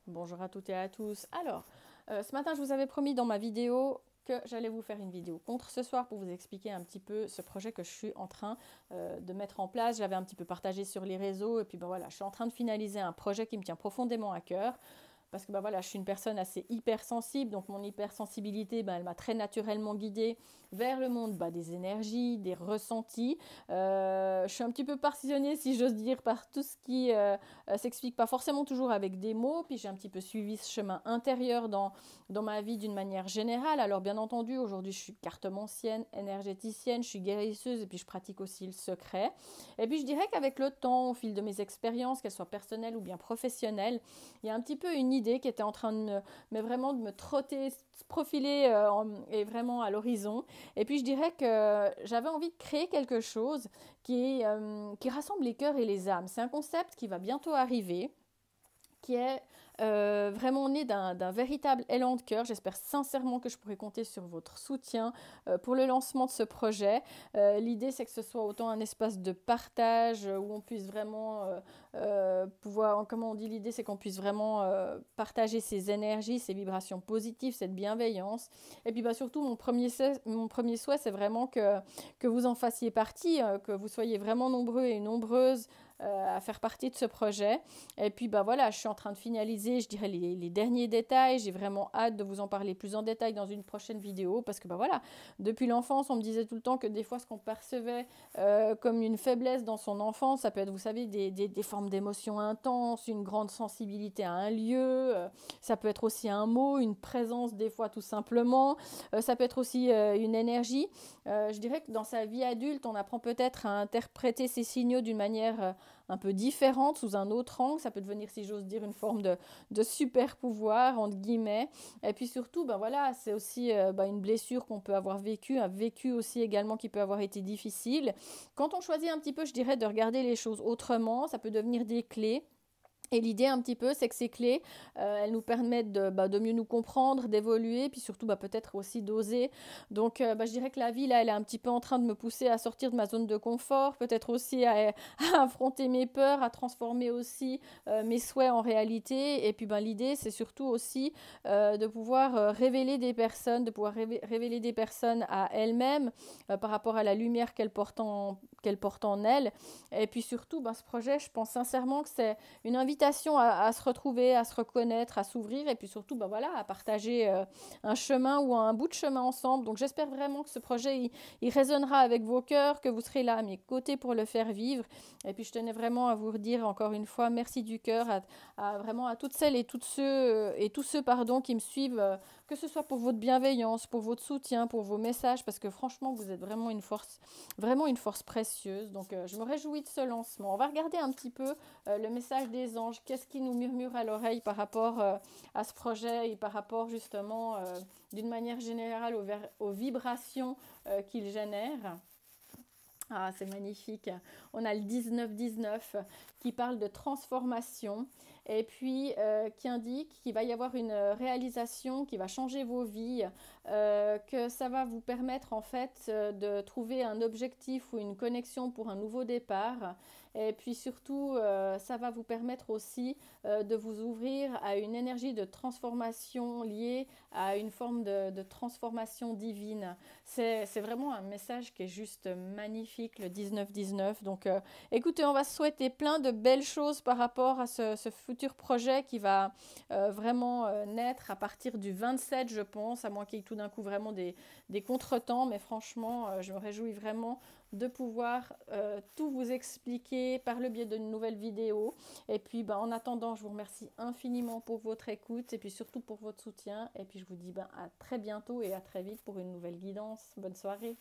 Bonjour à toutes et à tous. Alors, ce matin, je vous avais promis dans ma vidéo que j'allais vous faire une vidéo contre ce soir pour vous expliquer un petit peu ce projet que je suis en train de mettre en place. J'avais un petit peu partagé sur les réseaux et puis ben voilà, je suis en train de finaliser un projet qui me tient profondément à cœur. Parce que ben voilà, je suis une personne assez hypersensible, donc mon hypersensibilité, ben, elle m'a très naturellement guidée vers le monde des énergies, des ressentis. Je suis un petit peu passionnée, si j'ose dire, par tout ce qui s'explique pas forcément toujours avec des mots. Puis j'ai un petit peu suivi ce chemin intérieur dans ma vie d'une manière générale. Alors bien entendu, aujourd'hui je suis cartomancienne, énergéticienne, je suis guérisseuse et puis je pratique aussi le secret. Et puis je dirais qu'avec le temps, au fil de mes expériences, qu'elles soient personnelles ou bien professionnelles, il y a un petit peu une idée qui était en train mais vraiment de me trotter, se profiler et vraiment à l'horizon. Et puis je dirais que j'avais envie de créer quelque chose qui rassemble les cœurs et les âmes. C'est un concept qui va bientôt arriver, qui est vraiment né d'un véritable élan de cœur. J'espère sincèrement que je pourrai compter sur votre soutien pour le lancement de ce projet. L'idée, c'est que ce soit autant un espace de partage où on puisse vraiment pouvoir, comment on dit, l'idée, c'est qu'on puisse vraiment partager ses énergies, ses vibrations positives, cette bienveillance. Et puis surtout, mon premier souhait, c'est vraiment que vous en fassiez partie, que vous soyez vraiment nombreux et nombreuses à faire partie de ce projet. Et puis voilà, je suis en train de finaliser, je dirais, les derniers détails. J'ai vraiment hâte de vous en parler plus en détail dans une prochaine vidéo parce que voilà, depuis l'enfance, on me disait tout le temps que des fois, ce qu'on percevait comme une faiblesse dans son enfance, ça peut être, vous savez, des formes d'émotions intenses, une grande sensibilité à un lieu, ça peut être aussi un mot, une présence des fois tout simplement, ça peut être aussi une énergie. Je dirais que dans sa vie adulte, on apprend peut-être à interpréter ces signaux d'une manière un peu différente, sous un autre angle. Ça peut devenir, si j'ose dire, une forme de super pouvoir, entre guillemets. Et puis surtout, voilà, c'est aussi une blessure qu'on peut avoir vécue, un vécu aussi également qui peut avoir été difficile. Quand on choisit un petit peu, je dirais, de regarder les choses autrement, ça peut devenir des clés. Et l'idée un petit peu, c'est que ces clés, elles nous permettent de mieux nous comprendre, d'évoluer, puis surtout peut-être aussi d'oser. Donc je dirais que la vie, là, elle est un petit peu en train de me pousser à sortir de ma zone de confort, peut-être aussi à affronter mes peurs, à transformer aussi mes souhaits en réalité. Et puis l'idée, c'est surtout aussi de pouvoir révéler des personnes, de pouvoir révéler des personnes à elles-mêmes par rapport à la lumière qu'elles portent en elles. Et puis surtout, ce projet, je pense sincèrement que c'est une invitation à se retrouver, à se reconnaître, à s'ouvrir et puis surtout à partager un chemin ou un bout de chemin ensemble. Donc j'espère vraiment que ce projet il résonnera avec vos cœurs, que vous serez là à mes côtés pour le faire vivre. Et puis je tenais vraiment à vous redire encore une fois merci du cœur vraiment à toutes celles et tous ceux qui me suivent, que ce soit pour votre bienveillance, pour votre soutien, pour vos messages, parce que franchement vous êtes vraiment une force précieuse. Donc je me réjouis de ce lancement. On va regarder un petit peu le message des anges, qu'est-ce qui nous murmure à l'oreille par rapport à ce projet et par rapport justement d'une manière générale aux vibrations qu'il génère. Ah, c'est magnifique. On a le 19-19 qui parle de transformation et puis qui indique qu'il va y avoir une réalisation qui va changer vos vies, que ça va vous permettre en fait de trouver un objectif ou une connexion pour un nouveau départ. Et puis surtout, ça va vous permettre aussi de vous ouvrir à une énergie de transformation liée à une forme de transformation divine. C'est vraiment un message qui est juste magnifique, le 19-19. Donc écoutez, on va se souhaiter plein de belles choses par rapport à ce futur projet qui va vraiment naître à partir du 27, je pense, à moins qu'il y ait tout d'un coup vraiment des contretemps. Mais franchement, je me réjouis vraiment de pouvoir tout vous expliquer par le biais d'une nouvelle vidéo. Et puis en attendant, je vous remercie infiniment pour votre écoute et puis surtout pour votre soutien. Et puis je vous dis à très bientôt et à très vite pour une nouvelle guidance. Bonne soirée.